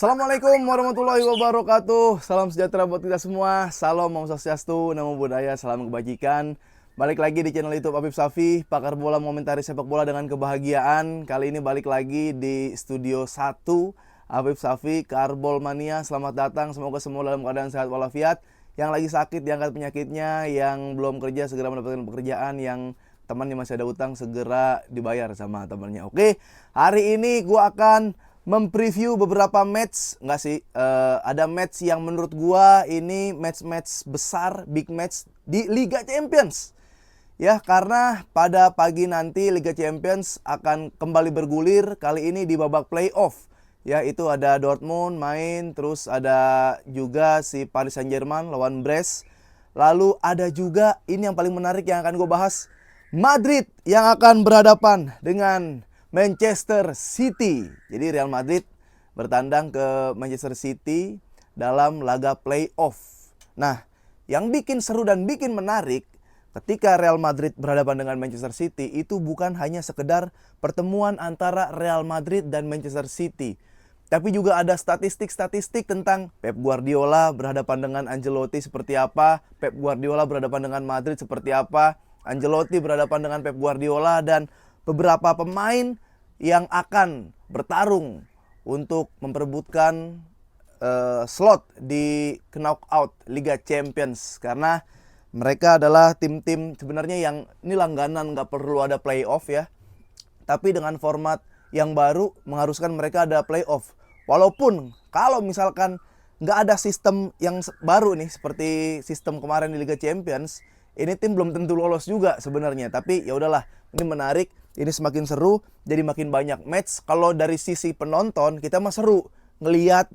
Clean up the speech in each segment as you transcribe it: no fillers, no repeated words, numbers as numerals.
Assalamualaikum warahmatullahi wabarakatuh. Salam sejahtera buat kita semua. Salam Om Swastiastu, Namo Buddhaya, salam kebajikan. Balik lagi di channel YouTube Afif Safi, pakar bola mengomentari sepak bola dengan kebahagiaan. Kali ini balik lagi di studio 1 Afif Safi, Karbol Mania. Selamat datang, semoga semua dalam keadaan sehat walafiat. Yang lagi sakit diangkat penyakitnya, yang belum kerja segera mendapatkan pekerjaan, yang temannya masih ada utang segera dibayar sama temannya. Oke, hari ini gua akan mempreview beberapa match, enggak sih, ada match yang menurut gua ini match-match besar, big match di Liga Champions. Ya, karena pada pagi nanti Liga Champions akan kembali bergulir, kali ini di babak playoff. Ya, itu ada Dortmund main, terus ada juga si Paris Saint-Germain lawan Brest. Lalu ada juga, ini yang paling menarik yang akan gue bahas, Madrid yang akan berhadapan dengan Manchester City. Jadi Real Madrid bertandang ke Manchester City dalam laga playoff. Nah, yang bikin seru dan bikin menarik ketika Real Madrid berhadapan dengan Manchester City itu bukan hanya sekedar pertemuan antara Real Madrid dan Manchester City, tapi juga ada statistik-statistik tentang Pep Guardiola berhadapan dengan Ancelotti seperti apa, Pep Guardiola berhadapan dengan Madrid seperti apa, Ancelotti berhadapan dengan Pep Guardiola, dan beberapa pemain yang akan bertarung untuk memperebutkan slot di knockout Liga Champions. Karena mereka adalah tim-tim sebenarnya yang ini langganan, nggak perlu ada playoff ya. Tapi dengan format yang baru mengharuskan mereka ada playoff. Walaupun kalau misalkan nggak ada sistem yang baru nih seperti sistem kemarin di Liga Champions, ini tim belum tentu lolos juga sebenarnya. Tapi ya udahlah, ini menarik, ini semakin seru, jadi makin banyak match. Kalau dari sisi penonton kita mah seru ngelihat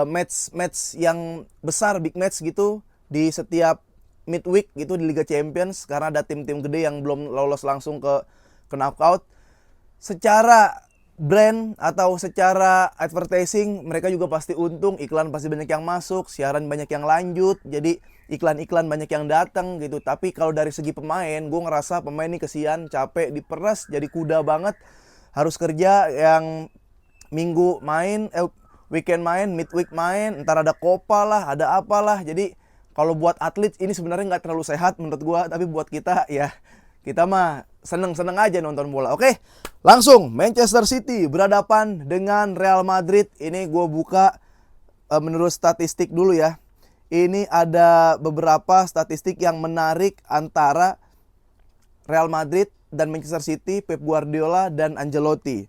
match-match yang besar, big match gitu di setiap midweek gitu di Liga Champions, karena ada tim-tim gede yang belum lolos langsung ke knockout. Secara brand atau secara advertising mereka juga pasti untung, iklan pasti banyak yang masuk, siaran banyak yang lanjut, jadi iklan-iklan banyak yang datang gitu. Tapi kalau dari segi pemain, gue ngerasa pemain ini kesian, capek, diperas jadi kuda banget, harus kerja yang minggu main, weekend main, midweek main, ntar ada Copa lah, ada apalah. Jadi kalau buat atlet ini sebenarnya nggak terlalu sehat menurut gue, tapi buat kita ya kita mah seneng-seneng aja nonton bola. Oke, langsung Manchester City berhadapan dengan Real Madrid. Ini gue buka menurut statistik dulu ya. Ini ada beberapa statistik yang menarik antara Real Madrid dan Manchester City, Pep Guardiola dan Ancelotti.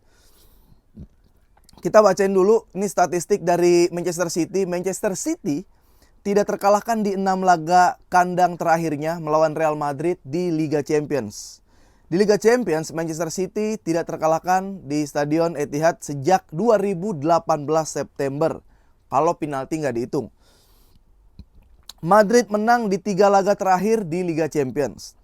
Kita bacain dulu, ini statistik dari Manchester City. Manchester City tidak terkalahkan di 6 laga kandang terakhirnya melawan Real Madrid di Liga Champions. Di Liga Champions, Manchester City tidak terkalahkan di Stadion Etihad sejak 2018 September. Kalau penalti nggak dihitung. Madrid menang di 3 laga terakhir di Liga Champions.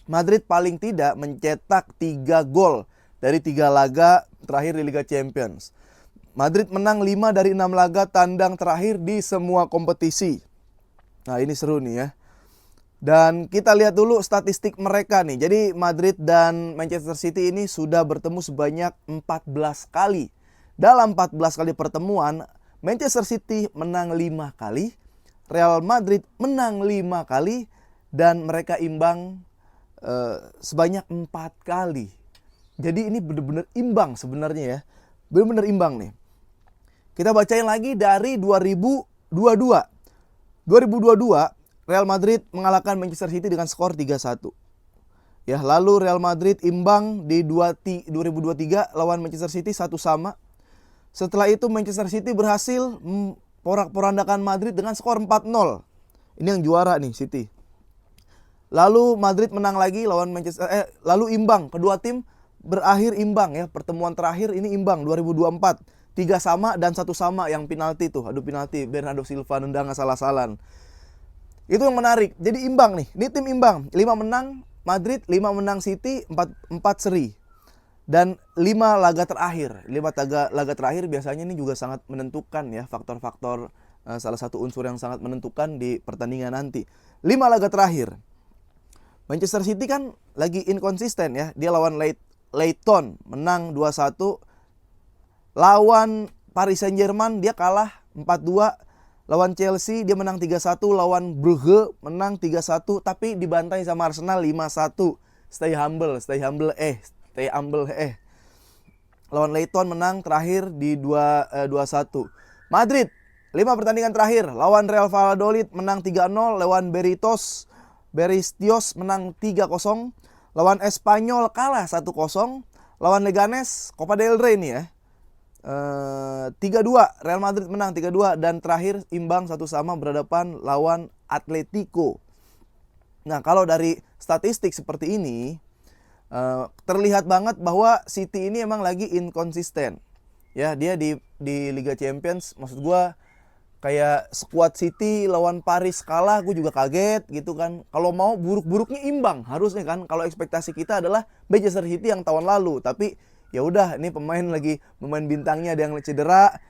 Madrid paling tidak mencetak 3 gol dari 3 laga terakhir di Liga Champions. Madrid menang 5 dari 6 laga tandang terakhir di semua kompetisi. Nah, ini seru nih ya. Dan kita lihat dulu statistik mereka nih. Jadi Madrid dan Manchester City ini sudah bertemu sebanyak 14 kali. Dalam 14 kali pertemuan, Manchester City menang 5 kali, Real Madrid menang 5 kali, dan mereka imbang sebanyak 4 kali. Jadi ini benar-benar imbang sebenarnya ya. Benar-benar imbang nih. Kita bacain lagi dari 2022. 2022 Real Madrid mengalahkan Manchester City dengan skor 3-1. Ya, lalu Real Madrid imbang di 2023 lawan Manchester City 1-1. Setelah itu Manchester City berhasil porak-porandakan Madrid dengan skor 4-0. Ini yang juara nih City. Lalu Madrid menang lagi lawan lalu imbang. Kedua tim berakhir imbang ya. Pertemuan terakhir ini imbang 2024. 3-3 dan 1-1 yang penalti tuh. Aduh, penalti Bernardo Silva nendang asal-asalan. Itu yang menarik. Jadi imbang nih. Ini tim imbang. 5 menang Madrid, 5 menang City, 4 seri. Dan 5 laga terakhir. 5 laga terakhir biasanya ini juga sangat menentukan ya. Faktor-faktor salah satu unsur yang sangat menentukan di pertandingan nanti. 5 laga terakhir. Manchester City kan lagi inkonsisten ya. Dia lawan Leighton menang 2-1. Lawan Paris Saint-Germain dia kalah 4-2 lawan Chelsea, dia menang 3-1, lawan Brugge menang 3-1 tapi dibantai sama Arsenal 5-1. Stay humble. Lawan Leighton menang terakhir di 2-1. Madrid 5 pertandingan terakhir lawan Real Valladolid menang 3-0, lawan Beristios menang 3-0, lawan Espanyol kalah 1-0, lawan Leganes Copa del Rey nih ya. 3-2 Real Madrid menang 3-2 dan terakhir imbang 1-1 berhadapan lawan Atletico. Nah, kalau dari statistik seperti ini terlihat banget bahwa City ini emang lagi inkonsisten. Ya, dia di Liga Champions, maksud gua kayak skuad City lawan Paris kalah, gue juga kaget gitu kan. Kalau mau buruk-buruknya imbang harusnya kan. Kalau ekspektasi kita adalah Manchester City yang tahun lalu, tapi ya udah, ini pemain bintangnya ada yang cedera,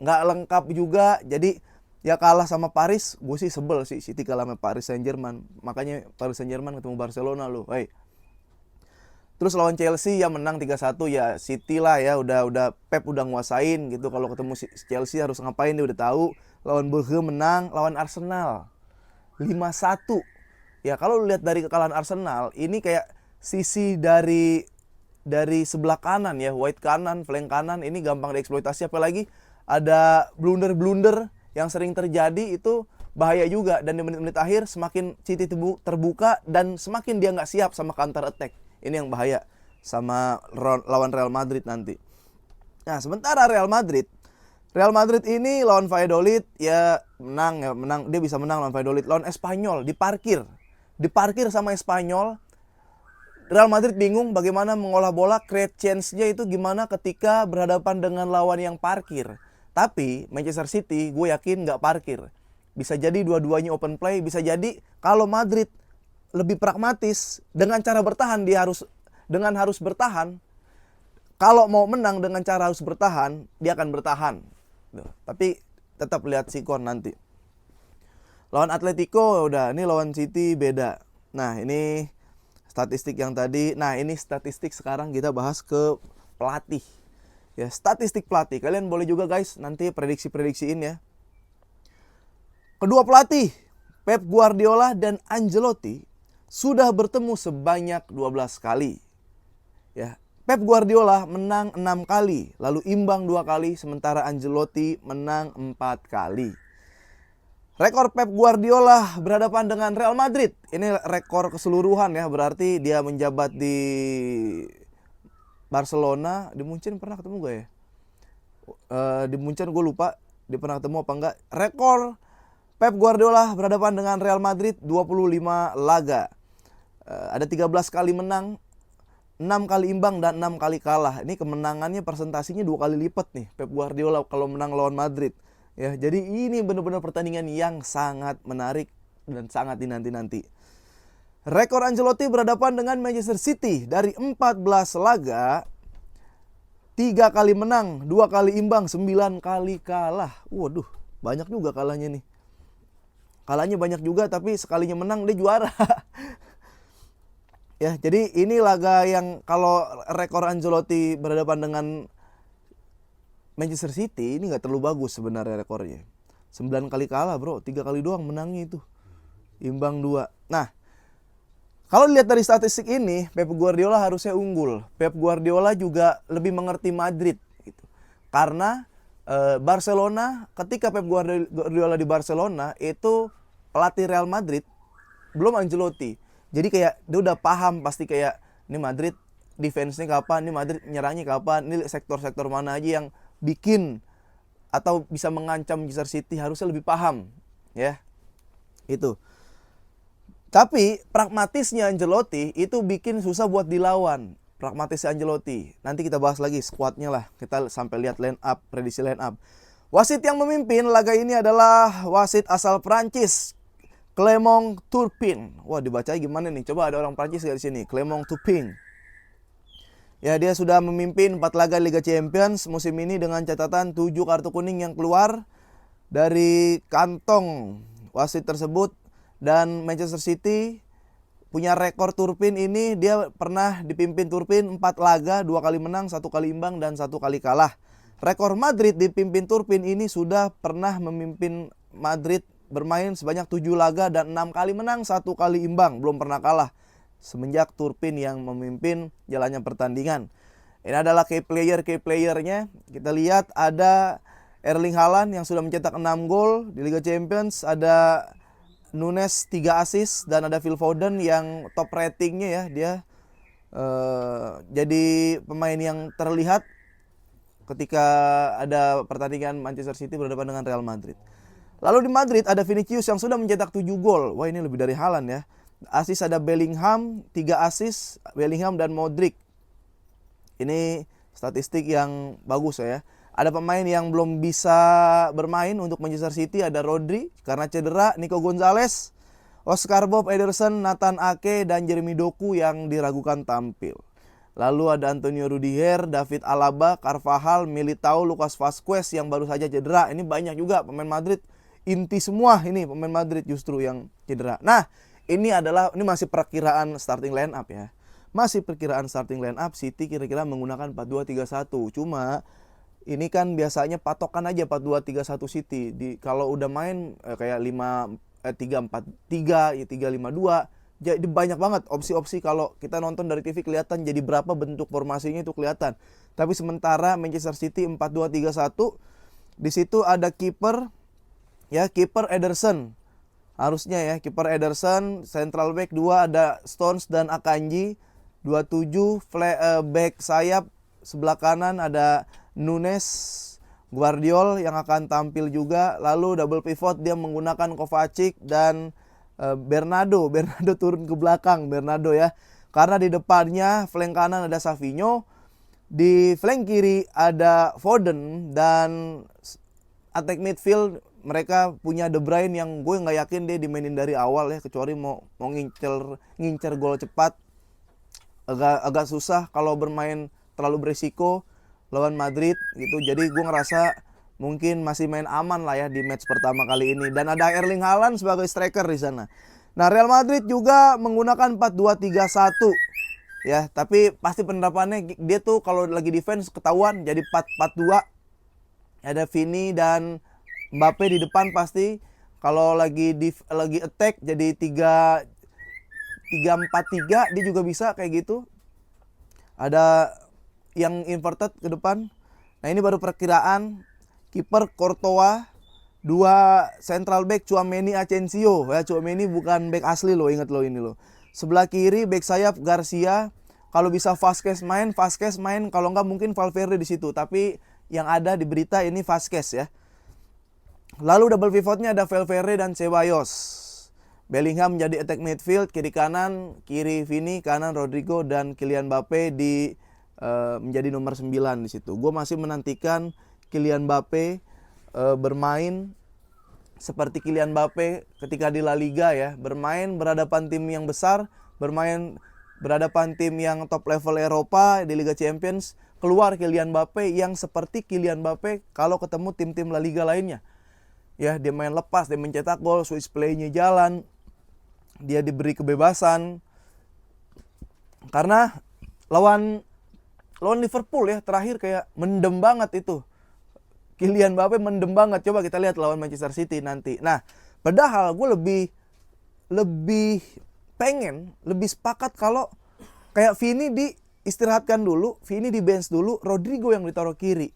nggak lengkap juga, jadi ya kalah sama Paris. Gue sih sebel sih City kalah sama Paris Saint-Germain. Makanya Paris Saint-Germain ketemu Barcelona loh. Terus lawan Chelsea ya menang 3-1, ya City lah ya, udah Pep udah nguasain gitu. Kalau ketemu Chelsea harus ngapain dia udah tahu. Lawan Brugge menang, lawan Arsenal 5-1. Ya kalau lihat dari kekalahan Arsenal, ini kayak sisi dari sebelah kanan ya, wide kanan, flank kanan ini gampang dieksploitasi, apalagi ada blunder-blunder yang sering terjadi, itu bahaya juga. Dan di menit-menit akhir semakin City terbuka dan semakin dia nggak siap sama counter attack. Ini yang bahaya sama lawan Real Madrid nanti. Nah, sementara Real Madrid ini lawan Valladolid ya menang, dia bisa menang lawan Valladolid. Lawan Espanyol diparkir sama Espanyol. Real Madrid bingung bagaimana mengolah bola, create chance-nya itu gimana ketika berhadapan dengan lawan yang parkir. Tapi Manchester City gue yakin nggak parkir. Bisa jadi dua-duanya open play, bisa jadi kalau Madrid lebih pragmatis dengan cara bertahan, harus bertahan. Kalau mau menang dengan cara harus bertahan, dia akan bertahan. Tapi tetap lihat sikon nanti. Lawan Atletico udah, ini lawan City beda. Nah, ini statistik yang tadi. Nah, ini statistik sekarang kita bahas ke pelatih. Ya, statistik pelatih. Kalian boleh juga guys nanti prediksi-prediksiin ya. Kedua pelatih, Pep Guardiola dan Ancelotti, sudah bertemu sebanyak 12 kali. Ya, Pep Guardiola menang 6 kali, lalu imbang 2 kali, sementara Ancelotti menang 4 kali. Rekor Pep Guardiola berhadapan dengan Real Madrid, ini rekor keseluruhan ya, berarti dia menjabat di Barcelona. Di Munchen pernah ketemu gak ya? Di Munchen gue lupa, dia pernah ketemu apa enggak. Rekor Pep Guardiola berhadapan dengan Real Madrid 25 laga. Ada 13 kali menang, 6 kali imbang, dan 6 kali kalah. Ini kemenangannya persentasinya 2 kali lipat nih Pep Guardiola kalau menang lawan Madrid. Ya, jadi ini benar-benar pertandingan yang sangat menarik dan sangat dinanti-nanti. Rekor Ancelotti berhadapan dengan Manchester City dari 14 laga, 3 kali menang, 2 kali imbang, 9 kali kalah. Waduh, banyak juga kalahnya nih. Kalahnya banyak juga, tapi sekalinya menang dia juara. Ya, jadi ini laga yang kalau rekor Ancelotti berhadapan dengan Manchester City ini nggak terlalu bagus sebenarnya rekornya. 9 kali kalah bro, 3 kali doang menangnya itu. Imbang 2. Nah, kalau dilihat dari statistik ini, Pep Guardiola harusnya unggul. Pep Guardiola juga lebih mengerti Madrid gitu. Karena Barcelona, ketika Pep Guardiola di Barcelona, itu pelatih Real Madrid belum Ancelotti. Jadi kayak dia udah paham pasti kayak ini Madrid defense-nya kapan, ini Madrid nyerangnya kapan, ini sektor-sektor mana aja yang bikin atau bisa mengancam Manchester City, harusnya lebih paham ya. Itu. Tapi pragmatisnya Ancelotti itu bikin susah buat dilawan. Pragmatisnya Ancelotti. Nanti kita bahas lagi skuadnya lah. Kita sampai lihat line up, prediksi line up. Wasit yang memimpin laga ini adalah wasit asal Prancis, Clément Turpin. Wah, dibacanya gimana nih? Coba ada orang Prancis di sini. Clément Turpin. Ya, dia sudah memimpin 4 laga Liga Champions musim ini dengan catatan 7 kartu kuning yang keluar dari kantong wasit tersebut. Dan Manchester City punya rekor Turpin ini, dia pernah dipimpin Turpin 4 laga, 2 kali menang, 1 kali imbang, dan 1 kali kalah. rekor Madrid dipimpin Turpin ini sudah pernah memimpin Madrid bermain sebanyak 7 laga dan 6 kali menang, 1 kali imbang, belum pernah kalah semenjak Turpin yang memimpin jalannya pertandingan. Ini adalah key playernya. Kita lihat ada Erling Haaland yang sudah mencetak 6 gol di Liga Champions, ada Nunes 3 assist, dan ada Phil Foden yang top ratingnya ya, dia jadi pemain yang terlihat ketika ada pertandingan Manchester City berhadapan dengan Real Madrid. Lalu di Madrid ada Vinicius yang sudah mencetak 7 gol. Wah, ini lebih dari Haaland ya. Assist ada Bellingham, 3 assist, Bellingham dan Modric. Ini statistik yang bagus ya. Ada pemain yang belum bisa bermain untuk Manchester City, ada Rodri karena cedera, Nico Gonzalez, Oscar Bob Ederson, Nathan Ake, dan Jeremy Doku yang diragukan tampil. Lalu ada Antonio Rudiger, David Alaba, Carvajal, Militao, Lucas Vazquez yang baru saja cedera. Ini banyak juga pemain Madrid, inti semua ini pemain Madrid justru yang cedera. Nah, ini masih perkiraan starting line up ya. Masih perkiraan starting line up, City kira-kira menggunakan 4-2-3-1. Cuma ini kan biasanya patokan aja 4-2-3-1 City. Kalau udah main kayak 3-4-3, 3-5-2, jadi banyak banget opsi-opsi. Kalau kita nonton dari TV kelihatan jadi berapa bentuk formasinya itu kelihatan. Tapi sementara Manchester City 4-2-3-1, di situ ada kiper ya, kiper Ederson. Harusnya ya, kiper Ederson, central back 2 ada Stones dan Akanji. 27 back sayap sebelah kanan ada Nunes, Guardiol yang akan tampil juga. Lalu double pivot dia menggunakan Kovacic dan Bernardo turun ke belakang, Bernardo ya. Karena di depannya flank kanan ada Savinho, di flank kiri ada Foden, dan attack midfield mereka punya De Bruyne yang gue nggak yakin dia dimainin dari awal ya, kecuali mau ngincer gol cepat. Agak susah kalau bermain terlalu berisiko lawan Madrid gitu. Jadi gue ngerasa mungkin masih main aman lah ya di match pertama kali ini. Dan ada Erling Haaland sebagai striker di sana. Nah, Real Madrid juga menggunakan 4-2-3-1 ya, tapi pasti penerapannya dia tuh kalau lagi defense ketahuan jadi 4-4-2. Ada Vini dan Mbappe di depan pasti. Kalau lagi attack jadi 3-4-3 dia juga bisa kayak gitu. Ada yang inverted ke depan. Nah, ini baru perkiraan. Kiper Courtois, 2 central back Tchouaméni, Asensio. Ya, Tchouaméni bukan back asli loh, ingat lo ini loh. Sebelah kiri back sayap Garcia. Kalau bisa Vazquez main, kalau enggak mungkin Valverde di situ. Tapi yang ada di berita ini Vazquez ya. Lalu double pivotnya ada Valverde dan Ceballos. Bellingham menjadi attack midfield, kiri Vini, kanan Rodrigo, dan Kylian Mbappe menjadi nomor 9 di situ. Gue masih menantikan Kylian Mbappe bermain seperti Kylian Mbappe ketika di La Liga ya, bermain berhadapan tim yang besar, bermain berhadapan tim yang top level Eropa di Liga Champions, keluar Kylian Mbappe yang seperti Kylian Mbappe kalau ketemu tim-tim La Liga lainnya. Ya, dia main lepas, dia mencetak gol, switch play-nya jalan, dia diberi kebebasan. Karena lawan Liverpool ya terakhir kayak mendem banget itu. Kylian Mbappe mendem banget. Coba kita lihat lawan Manchester City nanti. Nah, padahal gue lebih sepakat kalau kayak Vini diistirahatkan dulu, Vini di bench dulu, Rodrigo yang ditaruh kiri.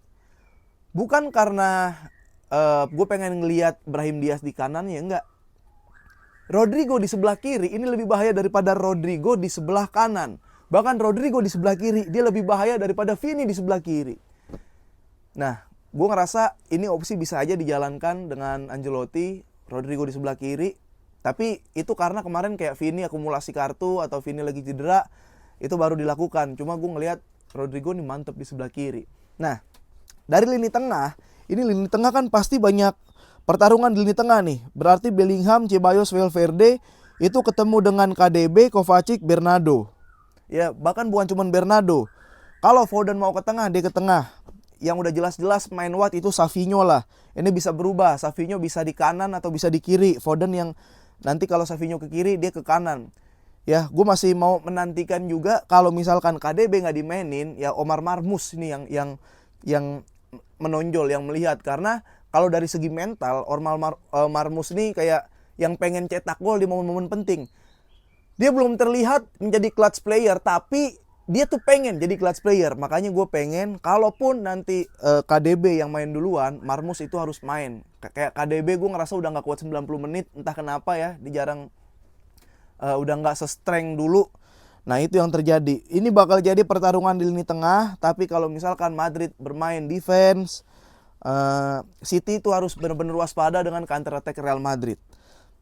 Bukan karena gue pengen ngelihat Brahim Diaz di kanan ya, enggak. Rodrigo di sebelah kiri ini lebih bahaya daripada Rodrigo di sebelah kanan. Bahkan Rodrigo di sebelah kiri dia lebih bahaya daripada Vini di sebelah kiri. Nah, gue ngerasa ini opsi bisa aja dijalankan dengan Ancelotti, Rodrigo di sebelah kiri. Tapi itu karena kemarin kayak Vini akumulasi kartu atau Vini lagi cedera, itu baru dilakukan. Cuma gue ngelihat Rodrigo nih mantep di sebelah kiri. Nah, dari lini tengah, ini lini tengah kan pasti banyak pertarungan di lini tengah nih. Berarti Bellingham, Ceballos, Valverde itu ketemu dengan KDB, Kovacic, Bernardo. Ya, bahkan bukan cuma Bernardo. Kalau Foden mau ke tengah, dia ke tengah. Yang udah jelas-jelas main wide itu Savinho lah. Ini bisa berubah. Savinho bisa di kanan atau bisa di kiri. Foden yang nanti kalau Savinho ke kiri, dia ke kanan. Ya, gue masih mau menantikan juga kalau misalkan KDB nggak dimainin, ya Omar Marmus ini yang menonjol, yang melihat. Karena kalau dari segi mental, Marmoush nih kayak yang pengen cetak gol di momen-momen penting. Dia belum terlihat menjadi clutch player, tapi dia tuh pengen jadi clutch player. Makanya gue pengen kalaupun nanti KDB yang main duluan, Marmoush itu harus main. Kayak KDB gue ngerasa udah gak kuat 90 menit, entah kenapa ya, dia jarang udah nggak se-strength dulu. Nah itu yang terjadi. Ini bakal jadi pertarungan di lini tengah. Tapi kalau misalkan Madrid bermain defense, City itu harus benar-benar waspada dengan counter attack Real Madrid.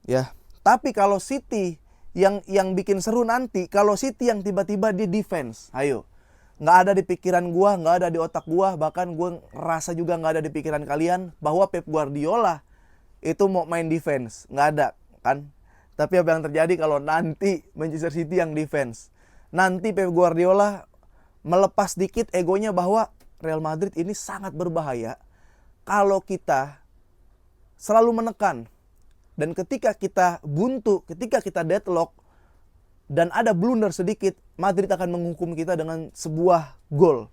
Ya. Tapi kalau City yang bikin seru nanti, kalau City yang tiba-tiba di defense, ayo. Nggak ada di pikiran gua, nggak ada di otak gua, bahkan gua rasa juga nggak ada di pikiran kalian bahwa Pep Guardiola itu mau main defense. Nggak ada, kan? Tapi apa yang terjadi kalau nanti Manchester City yang defense? Nanti Pep Guardiola melepas dikit egonya bahwa Real Madrid ini sangat berbahaya kalau kita selalu menekan. Dan ketika kita buntu, ketika kita deadlock, dan ada blunder sedikit, Madrid akan menghukum kita dengan sebuah gol.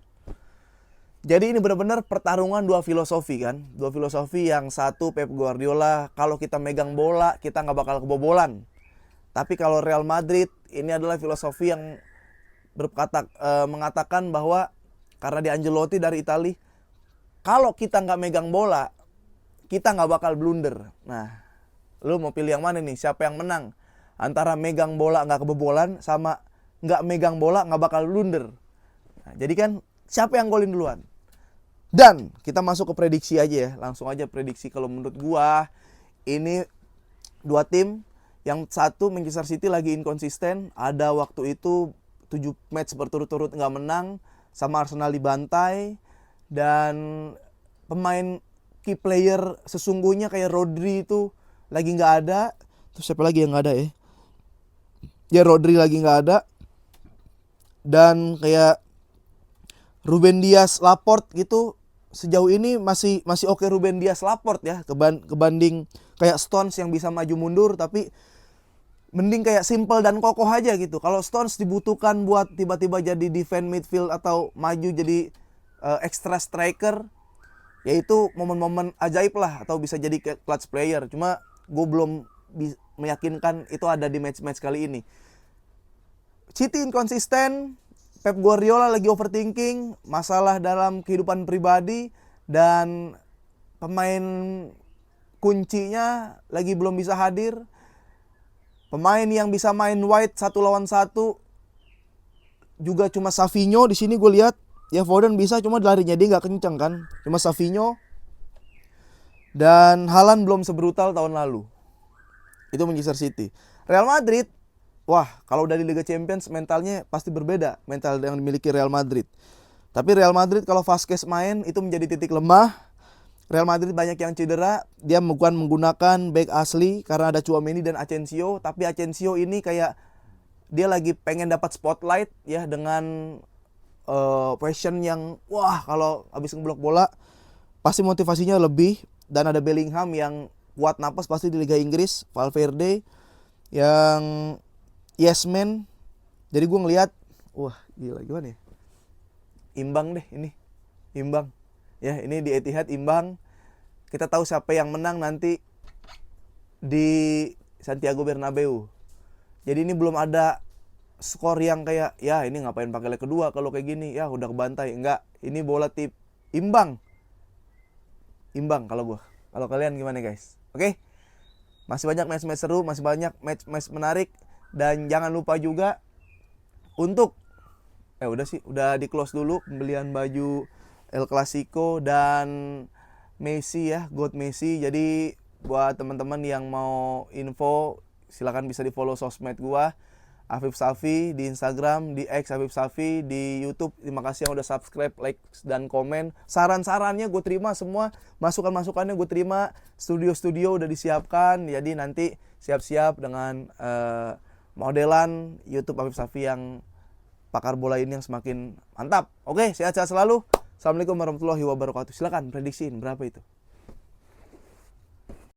Jadi ini benar-benar pertarungan dua filosofi kan. Dua filosofi, yang satu Pep Guardiola, kalau kita megang bola kita nggak bakal kebobolan. Tapi kalau Real Madrid, ini adalah filosofi yang mengatakan bahwa karena di Ancelotti dari Italia, kalau kita nggak megang bola kita nggak bakal blunder. Nah, lu mau pilih yang mana nih? Siapa yang menang? Antara megang bola nggak kebobolan sama nggak megang bola nggak bakal blunder. Nah, jadi kan siapa yang golin duluan? Dan kita masuk ke prediksi aja ya. Langsung aja prediksi. Kalau menurut gua, ini dua tim. Yang satu Manchester City lagi inkonsisten. Ada waktu itu 7 match berturut-turut nggak menang. Sama Arsenal dibantai. Dan pemain key player sesungguhnya kayak Rodri itu lagi nggak ada. Terus siapa lagi yang nggak ada ya? Ya Rodri lagi nggak ada. Dan kayak Ruben Dias, Laporte gitu, sejauh ini masih oke Ruben Dias, Laporte ya, kebanding kayak Stones yang bisa maju mundur. Tapi mending kayak simple dan kokoh aja gitu. Kalau Stones dibutuhkan buat tiba-tiba jadi defense midfield atau maju jadi extra striker, yaitu momen-momen ajaib lah, atau bisa jadi clutch player. Cuma gue belum meyakinkan itu ada di match-match kali ini. City inkonsisten, Pep Guardiola lagi overthinking, masalah dalam kehidupan pribadi, dan pemain kuncinya lagi belum bisa hadir. Pemain yang bisa main wide 1 lawan 1 juga cuma Savinho. Di sini gue lihat ya Foden bisa, cuma larinya dia nggak kenceng kan. Cuma Savinho. Dan Haaland belum sebrutal tahun lalu. Itu Manchester City. Real Madrid, wah, kalau dari Liga Champions mentalnya pasti berbeda, mental yang dimiliki Real Madrid. Tapi Real Madrid kalau Vazquez main itu menjadi titik lemah. Real Madrid banyak yang cedera, dia bukan menggunakan back asli karena ada Tchouaméni dan Asensio. Tapi Asensio ini kayak dia lagi pengen dapat spotlight ya, dengan passion yang wah, kalau habis ngeblok bola pasti motivasinya lebih. Dan ada Bellingham yang kuat napas pasti di Liga Inggris, Valverde yang yes man. Jadi gue ngelihat, wah gila, gimana ya, imbang deh ini, imbang ya, ini di Etihad imbang. Kita tahu siapa yang menang nanti di Santiago Bernabeu. Jadi ini belum ada skor yang kayak ya ini ngapain pakai leg kedua kalau kayak gini, ya udah kebantai. Enggak, ini bola tip imbang. Imbang kalau gue. Kalau kalian gimana guys? Oke? Masih banyak match-match seru, masih banyak match-match menarik. Dan jangan lupa juga untuk udah di close dulu pembelian baju El Clasico dan Messi ya, God Messi. Jadi buat teman-teman yang mau info, silakan bisa di follow sosmed gua, Afif Safi di Instagram, di X Afif Safi, di YouTube. Terima kasih yang udah subscribe, like, dan komen. Saran-sarannya gue terima semua, masukan-masukannya gue terima. Studio-studio udah disiapkan, jadi nanti siap-siap dengan modelan YouTube Afif Safi yang pakar bola ini yang semakin mantap. Oke, sehat-sehat selalu. Assalamualaikum warahmatullahi wabarakatuh. Silakan prediksiin berapa itu.